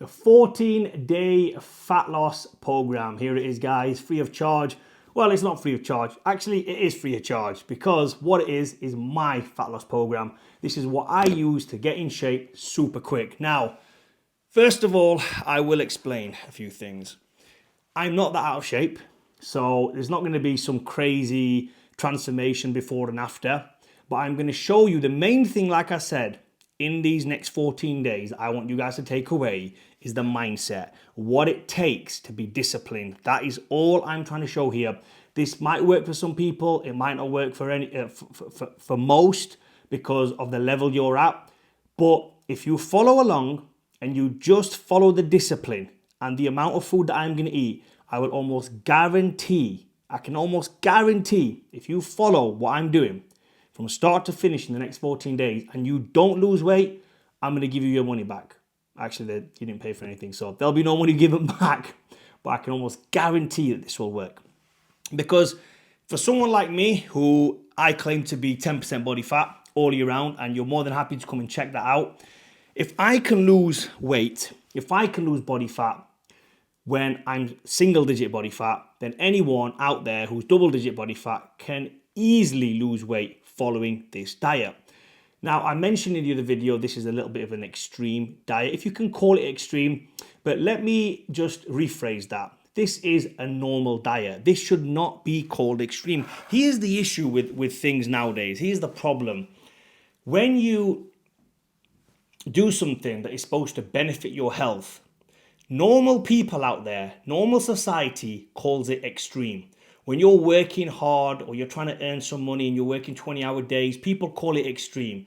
The 14-day fat loss program. Here it is, guys, free of charge. Well, it's not free of charge. Actually, it is free of charge because what it is my fat loss program. This is what I use to get in shape super quick. Now, first of all, I will explain a few things. I'm not that out of shape, so there's not going to be some crazy transformation before and after, but I'm going to show you the main thing, like I said, in these next 14 days, I want you guys to take away is the mindset, what it takes to be disciplined. That is all I'm trying to show here. This might work for some people. It might not work for most because of the level you're at. But if you follow along and you just follow the discipline and the amount of food that I'm going to eat, I can almost guarantee, if you follow what I'm doing from start to finish in the next 14 days and you don't lose weight, I'm going to give you your money back. Actually, you didn't pay for anything, so there'll be no money given back. But I can almost guarantee that this will work. Because for someone like me, who I claim to be 10% body fat all year round, and you're more than happy to come and check that out, if I can lose weight, if I can lose body fat when I'm single digit body fat, then anyone out there who's double digit body fat can easily lose weight following this diet. Now, I mentioned in the other video, this is a little bit of an extreme diet, if you can call it extreme, but let me just rephrase that. This is a normal diet. This should not be called extreme. Here's the issue with things nowadays. Here's the problem. When you do something that is supposed to benefit your health, normal people out there, normal society calls it extreme. When you're working hard or you're trying to earn some money and you're working 20-hour days, people call it extreme.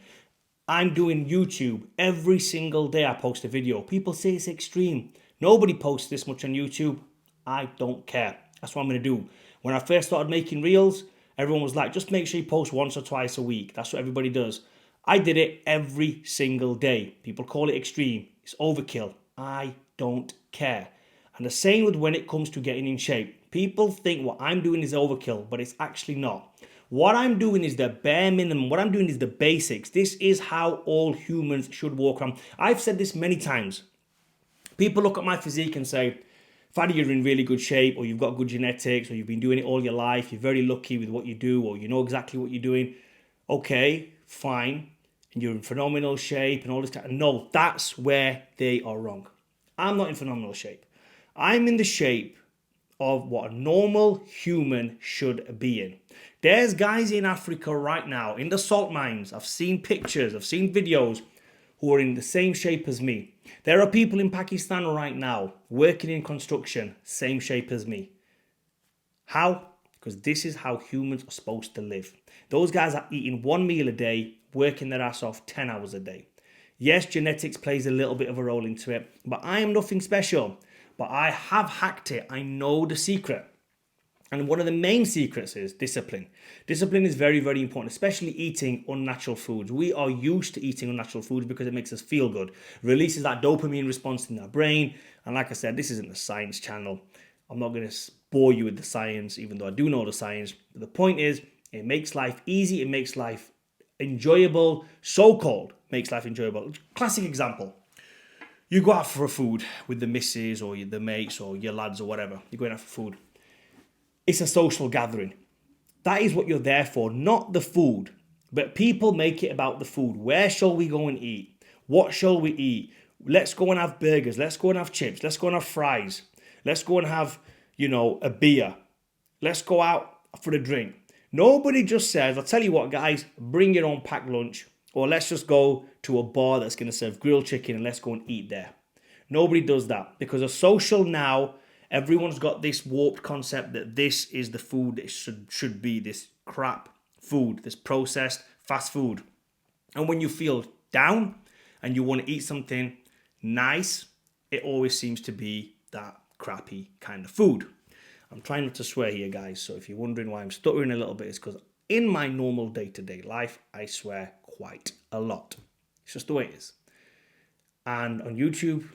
I'm doing YouTube. Every single day I post a video. People say it's extreme. Nobody posts this much on YouTube. I don't care. That's what I'm going to do. When I first started making reels, everyone was like, just make sure you post once or twice a week. That's what everybody does. I did it every single day. People call it extreme. It's overkill. I don't care. And the same with when it comes to getting in shape. People think what I'm doing is overkill, but it's actually not. What I'm doing is the bare minimum. What I'm doing is the basics. This is how all humans should walk around. I've said this many times. People look at my physique and say, Fadi, you're in really good shape, or you've got good genetics, or you've been doing it all your life. You're very lucky with what you do, or you know exactly what you're doing. Okay, fine. And you're in phenomenal shape and all this kind of... No, that's where they are wrong. I'm not in phenomenal shape. I'm in the shape of what a normal human should be in. There's guys in Africa right now, in the salt mines. I've seen pictures, I've seen videos, who are in the same shape as me. There are people in Pakistan right now, working in construction, same shape as me. How? Because this is how humans are supposed to live. Those guys are eating one meal a day, working their ass off 10 hours a day. Yes, genetics plays a little bit of a role into it, but I am nothing special. But I have hacked it. I know the secret. And one of the main secrets is discipline. Discipline is very, very important, especially eating unnatural foods. We are used to eating unnatural foods because it makes us feel good, releases that dopamine response in our brain. And like I said, this isn't a science channel. I'm not going to bore you with the science, even though I do know the science. But the point is, it makes life easy. It makes life enjoyable. So-called makes life enjoyable. Classic example. You go out for food with the missus or the mates or your lads or whatever. You're going out for food. It's a social gathering. That is what you're there for, not the food. But people make it about the food. Where shall we go and eat? What shall we eat? Let's go and have burgers. Let's go and have chips. Let's go and have fries. Let's go and have, a beer. Let's go out for a drink. Nobody just says, I'll tell you what, guys, bring your own packed lunch. Or let's just go to a bar that's going to serve grilled chicken and let's go and eat there. Nobody does that because of social now. Everyone's got this warped concept that this is the food that should be, this crap food, this processed fast food. And when you feel down and you want to eat something nice, it always seems to be that crappy kind of food. I'm trying not to swear here, guys. So if you're wondering why I'm stuttering a little bit, it's because in my normal day-to-day life, I swear quite a lot. It's just the way it is. And on YouTube,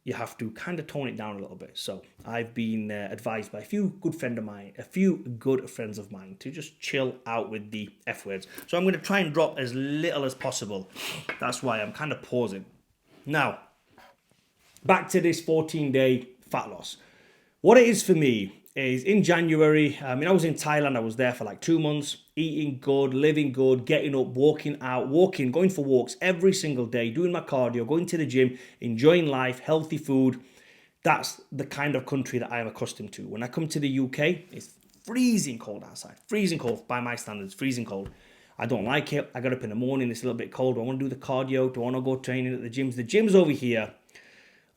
you have to kind of tone it down a little bit. So I've been advised by a few good friends of mine to just chill out with the F words. So I'm going to try and drop as little as possible. That's why I'm kind of pausing. Now, back to this 14-day fat loss. What it is for me is in January, I was in Thailand, I was there for like 2 months, eating good, living good, getting up, walking out, going for walks every single day, doing my cardio, going to the gym, enjoying life, healthy food. That's the kind of country that I am accustomed to. When I come to the UK, it's freezing cold outside. Freezing cold by my standards, freezing cold. I don't like it. I got up in the morning, it's a little bit cold. Do I want to do the cardio? Do I want to go training at the gyms? The gyms over here,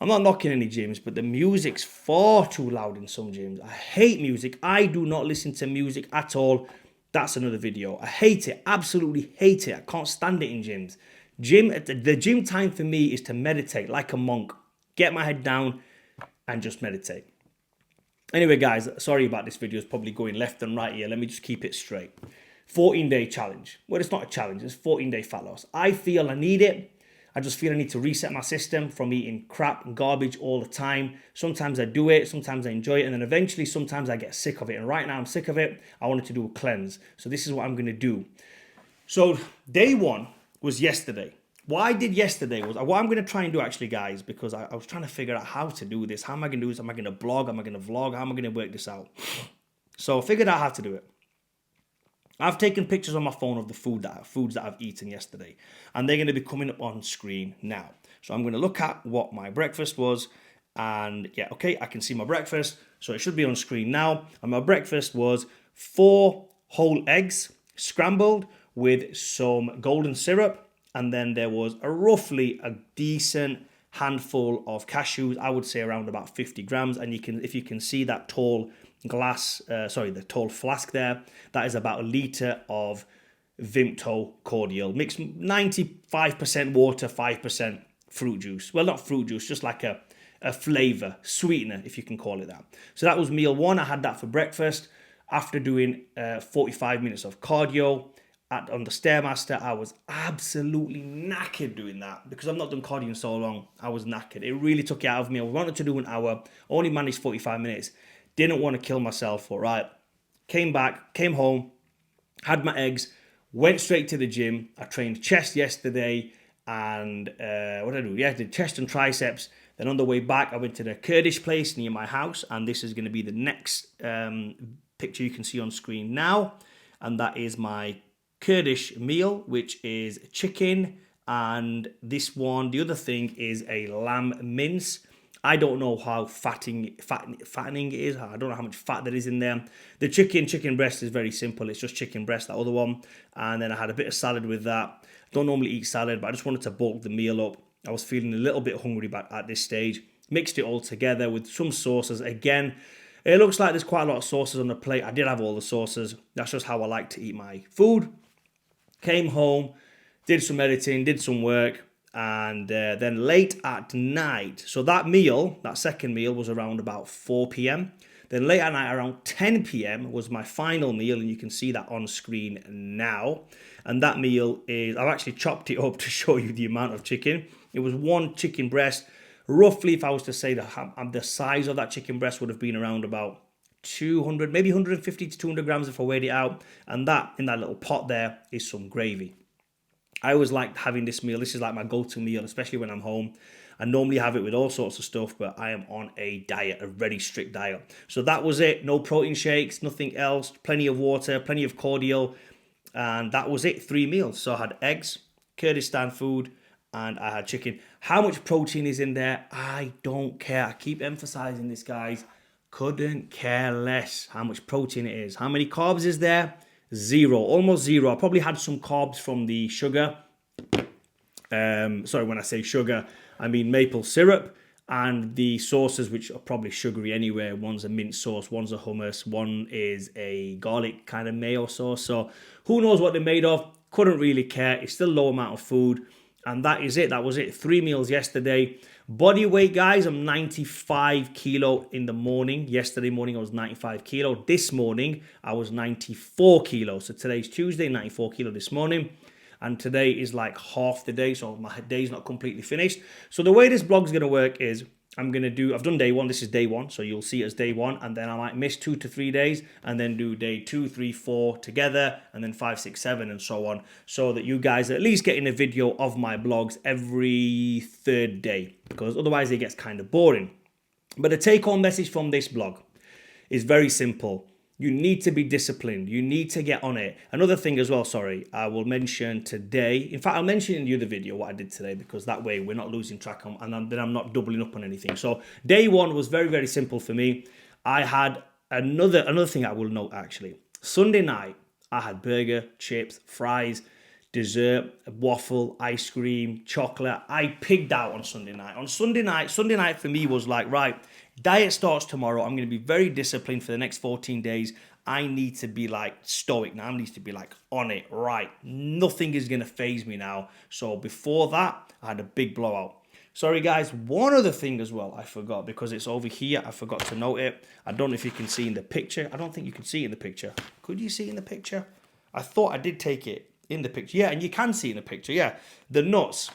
I'm not knocking any gyms, but the music's far too loud in some gyms. I hate music. I do not listen to music at all. That's another video. I hate it. Absolutely hate it. I can't stand it in gyms. The gym time for me is to meditate like a monk. Get my head down and just meditate. Anyway, guys, sorry about this video. It's probably going left and right here. Let me just keep it straight. 14-day challenge. Well, it's not a challenge. It's 14-day fat loss. I feel I need it. I just feel I need to reset my system from eating crap and garbage all the time. Sometimes I do it. Sometimes I enjoy it. And then eventually, sometimes I get sick of it. And right now, I'm sick of it. I wanted to do a cleanse. So this is what I'm going to do. So day one was yesterday. What I did yesterday was, what I'm going to try and do actually, guys, because I was trying to figure out how to do this. How am I going to do this? Am I going to blog? Am I going to vlog? How am I going to work this out? So I figured out how to do it. I've taken pictures on my phone of the foods that I've eaten yesterday. And they're going to be coming up on screen now. So I'm going to look at what my breakfast was. And yeah, okay, I can see my breakfast. So it should be on screen now. And my breakfast was 4 whole eggs scrambled with some golden syrup. And then there was roughly a decent handful of cashews. I would say around about 50 grams. And if you can see that tall the tall flask there, that is about 1 litre of Vimto cordial. Mixed 95% water, 5% fruit juice. Well, not fruit juice, just like a flavour, sweetener, if you can call it that. So that was meal one. I had that for breakfast. After doing 45 minutes of cardio, on the Stairmaster, I was absolutely knackered doing that because I've not done cardio in so long. I was knackered. It really took it out of me. I wanted to do an hour, only managed 45 minutes. Didn't want to kill myself, all right. Came home, had my eggs, went straight to the gym. I trained chest yesterday and what did I do? Yeah, I did chest and triceps. Then on the way back, I went to the Kurdish place near my house, and this is going to be the next picture you can see on screen now. And that is my Kurdish meal, which is chicken, and this one, the other thing is a lamb mince. I don't know how fattening it is. I don't know how much fat there is in there. The chicken breast is very simple. It's just chicken breast, that other one. And then I had a bit of salad with that. Don't normally eat salad, but I just wanted to bulk the meal up. I was feeling a little bit hungry at this stage. Mixed it all together with some sauces. Again, it looks like there's quite a lot of sauces on the plate. I did have all the sauces. That's just how I like to eat my food. Came home, did some editing, did some work, and then late at night, so that second meal was around about 4 p.m. Then late at night, around 10 p.m. was my final meal, and you can see that on screen now. And that meal is, I've actually chopped it up to show you the amount of chicken. It was 1 chicken breast. Roughly, if I was to say the size of that chicken breast would have been around about 200, maybe 150 to 200 grams if I weighed it out. And that, in that little pot there, is some gravy. I always like having this meal. This is like my go-to meal, especially when I'm home. I normally have it with all sorts of stuff, but I am on a diet, a very strict diet. So that was it. No protein shakes, nothing else. Plenty of water, plenty of cordial. And that was it. 3 meals. So I had eggs, Kurdistan food, and I had chicken. How much protein is in there? I don't care. I keep emphasizing this, guys. Couldn't care less how much protein it is. How many carbs is there? 0, almost 0. I probably had some carbs from the sugar. Sorry, when I say sugar, I mean maple syrup and the sauces, which are probably sugary anyway. One's a mint sauce, one's a hummus, one is a garlic kind of mayo sauce. So who knows what they're made of? Couldn't really care. It's still a low amount of food. And that is it. That was it. 3 meals yesterday. Body weight, guys, I'm 95 kilo in the morning. Yesterday morning, I was 95 kilo. This morning, I was 94 kilo. So today's Tuesday, 94 kilo this morning. And today is like half the day, so my day's not completely finished. So the way this blog's going to work is I've done day 1, this is day 1, so you'll see it as day 1, and then I might miss 2 to 3 days, and then do day 2, 3, 4 together, and then 5, 6, 7, and so on, so that you guys are at least getting a video of my blogs every 3rd day, because otherwise it gets kind of boring. But the take-home message from this blog is very simple. You need to be disciplined. You need to get on it. Another thing as well, I will mention today. In fact, I'll mention in the other video what I did today, because that way we're not losing track and then I'm not doubling up on anything. So day 1 was very, very simple for me. I had another thing I will note actually. Sunday night, I had burger, chips, fries, dessert, waffle, ice cream, chocolate. I pigged out on Sunday night. Sunday night for me was like, right, diet starts tomorrow. I'm going to be very disciplined for the next 14 days. I need to be like stoic now. I need to be like on it, right? Nothing is going to faze me now. So before that, I had a big blowout. Sorry guys, one other thing as well I forgot, because it's over here. I forgot to note it. I don't know if you can see in the picture. I don't think you can see it in the picture. Could you see it in the picture? I thought I did take it in the picture. Yeah, and you can see in the picture. Yeah, the nuts.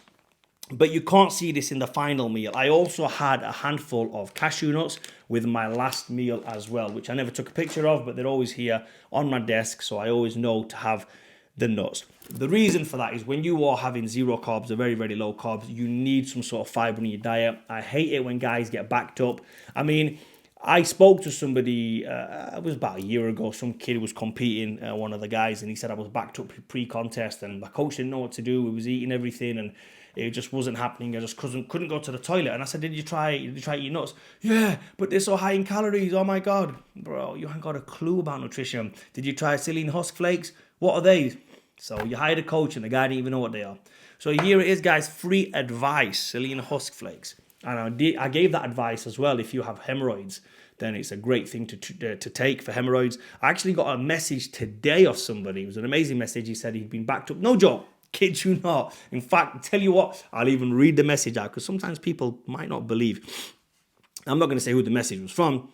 But you can't see this in the final meal. I also had a handful of cashew nuts with my last meal as well, which I never took a picture of, but they're always here on my desk, so I always know to have the nuts. The reason for that is when you are having 0 carbs or very, very low carbs, you need some sort of fiber in your diet. I hate it when guys get backed up. I mean, I spoke to somebody, it was about a year ago, some kid was competing, one of the guys, and he said I was backed up pre-contest and my coach didn't know what to do. We was eating everything and it just wasn't happening. I just couldn't go to the toilet. And I said, did you try eating nuts? Yeah, but they're so high in calories. Oh my God. Bro, you haven't got a clue about nutrition. Did you try psyllium husk flakes? What are they? So you hired a coach and the guy didn't even know what they are. So here it is, guys, free advice, psyllium husk flakes. And I gave that advice as well. If you have hemorrhoids, then it's a great thing to take for hemorrhoids. I actually got a message today of somebody. It was an amazing message. He said he'd been backed up. No joke. Kid you not. In fact, tell you what, I'll even read the message out because sometimes people might not believe. I'm not going to say who the message was from,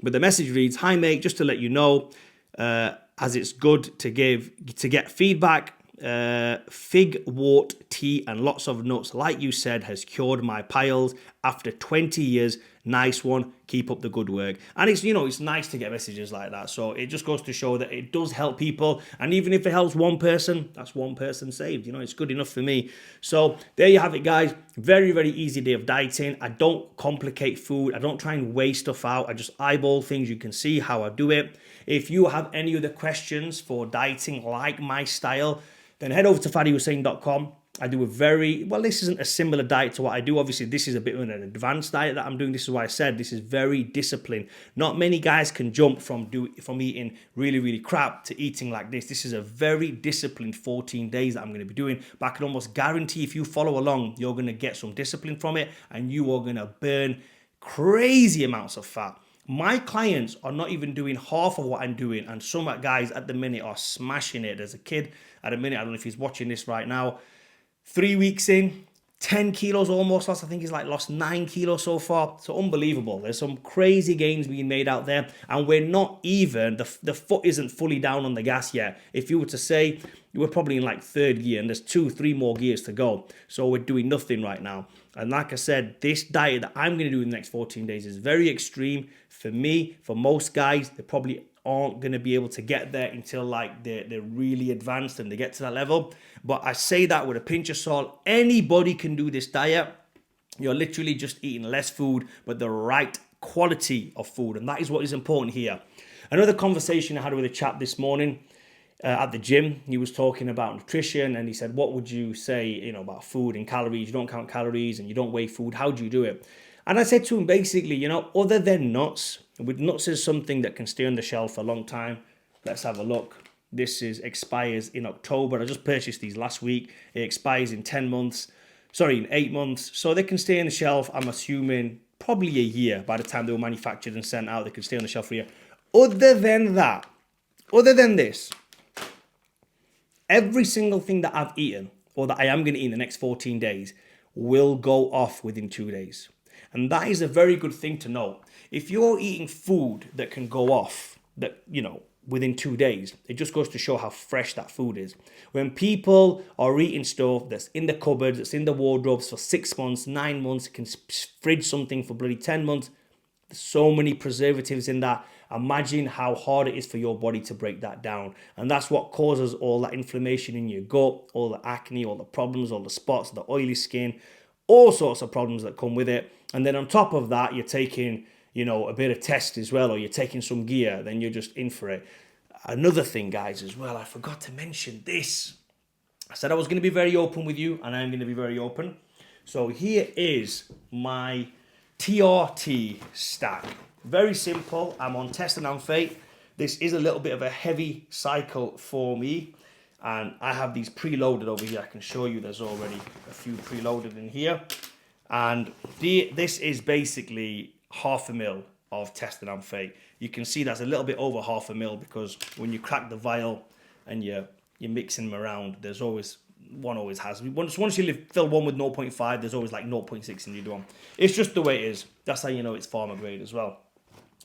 but the message reads, "Hi mate, just to let you know, as it's good to get feedback. Fig wort tea and lots of nuts, like you said, has cured my piles after 20 years. Nice one. Keep up the good work." And it's, it's nice to get messages like that. So it just goes to show that it does help people. And even if it helps one person, that's one person saved. It's good enough for me. So there you have it, guys. Very, very easy day of dieting. I don't complicate food. I don't try and weigh stuff out. I just eyeball things. You can see how I do it. If you have any other questions for dieting like my style, then head over to faddyhussein.com. I do this isn't a similar diet to what I do. Obviously, this is a bit of an advanced diet that I'm doing. This is why I said this is very disciplined. Not many guys can jump from eating really, really crap to eating like this. This is a very disciplined 14 days that I'm going to be doing. But I can almost guarantee if you follow along, you're going to get some discipline from it and you are going to burn crazy amounts of fat. My clients are not even doing half of what I'm doing, and some guys at the minute are smashing it. There's a kid at the minute, I don't know if he's watching this right now, 3 weeks in, 10 kilos almost lost. I think he's lost 9 kilos so far. So unbelievable. There's some crazy gains being made out there, and we're not even, the foot isn't fully down on the gas yet. If you were to say, we're probably in 3rd gear and there's 2-3 more gears to go. So we're doing nothing right now. And like I said, this diet that I'm going to do in the next 14 days is very extreme. For me, for most guys, they probably aren't going to be able to get there until they're really advanced and they get to that level. But I say that with a pinch of salt. Anybody can do this diet. You're literally just eating less food, but the right quality of food. And that is what is important here. Another conversation I had with a chap this morning at the gym. He was talking about nutrition and he said, what would you say, about food and calories? You don't count calories and you don't weigh food. How do you do it? And I said to him, basically, other than nuts, with nuts is something that can stay on the shelf for a long time. Let's have a look. This expires in October. I just purchased these last week. It expires in 8 months. So they can stay on the shelf, I'm assuming, probably a year. By the time they were manufactured and sent out, they can stay on the shelf for a year. Other than this, every single thing that I've eaten or that I am going to eat in the next 14 days will go off within 2 days. And that is a very good thing to know. If you're eating food that can go off, that, within 2 days. It just goes to show how fresh that food is. When people are eating stuff that's in the cupboards, that's in the wardrobes for 6 months, 9 months, can fridge something for bloody 10 months, there's so many preservatives in that. Imagine how hard it is for your body to break that down. And that's what causes all that inflammation in your gut, all the acne, all the problems, all the spots, the oily skin, all sorts of problems that come with it. And then on top of that, you're taking, a bit of test as well, or you're taking some gear, then you're just in for it. Another thing, guys, as well, I forgot to mention this. I said I was going to be very open with you, and I'm going to be very open. So here is my TRT stack. Very simple. I'm on test and Amphate. This is a little bit of a heavy cycle for me. And I have these preloaded over here. I can show you there's already a few preloaded in here. And this is basically 1/2 ml of test and Amphate. You can see that's a little bit over 1/2 ml because when you crack the vial and you're mixing them around, there's always, one always has. Once you fill one with 0.5, there's always like 0.6 in the other one. It's just the way it is. That's how you know it's pharma grade as well.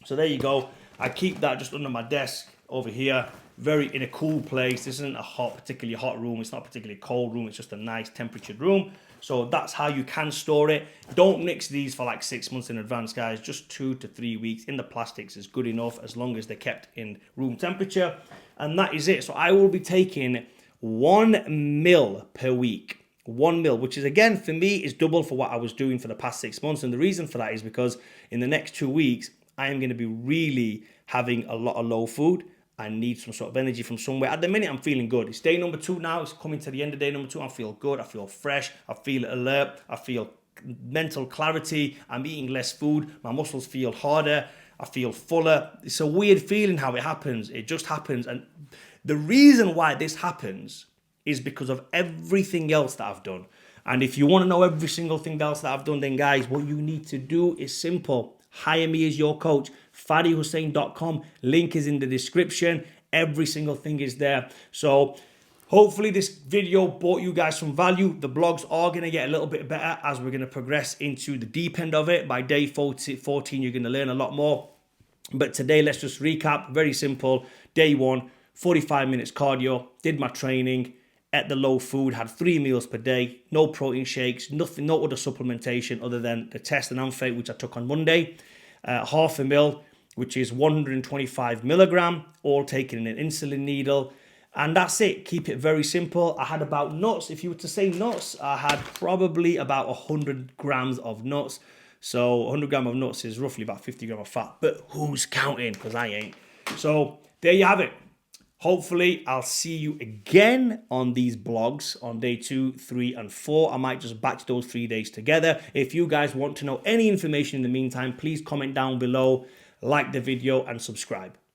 So there you go. I keep that just under my desk over here, in a cool place. This isn't a particularly hot room. It's not a particularly cold room. It's just a nice temperatured room. So that's how you can store it. Don't mix these for like 6 months in advance, guys. Just 2 to 3 weeks in the plastics is good enough as long as they're kept in room temperature. And that is it. So I will be taking 1 ml per week. 1 ml, which is, again, for me, is double for what I was doing for the past 6 months. And the reason for that is because in the next 2 weeks, I am going to be really having a lot of low food. I need some sort of energy from somewhere. At the minute, I'm feeling good. It's day number 2 now. It's coming to the end of day number 2. I feel good. I feel fresh. I feel alert. I feel mental clarity. I'm eating less food. My muscles feel harder. I feel fuller. It's a weird feeling how it happens. It just happens. And the reason why this happens is because of everything else that I've done. And if you want to know every single thing else that I've done, then guys, what you need to do is simple. Hire me as your coach. FadiHussein.com. Link is in the description. Every single thing is there. So hopefully this video brought you guys some value. The blogs are going to get a little bit better as we're going to progress into the deep end of it. By day 14, you're going to learn a lot more. But today, let's just recap. Very simple. Day 1, 45 minutes cardio. Did my training. Ate the low food. Had 3 meals per day. No protein shakes. Nothing. No other supplementation other than the test and Amphate, which I took on Monday. 1/2 ml, which is 125 milligram, all taken in an insulin needle. And that's it. Keep it very simple. I had about nuts. If you were to say nuts, I had probably about 100 grams of nuts. So 100 grams of nuts is roughly about 50 grams of fat. But who's counting? Because I ain't. So there you have it. Hopefully, I'll see you again on these blogs on day 2, 3, and 4. I might just batch those 3 days together. If you guys want to know any information in the meantime, please comment down below, like the video, and subscribe.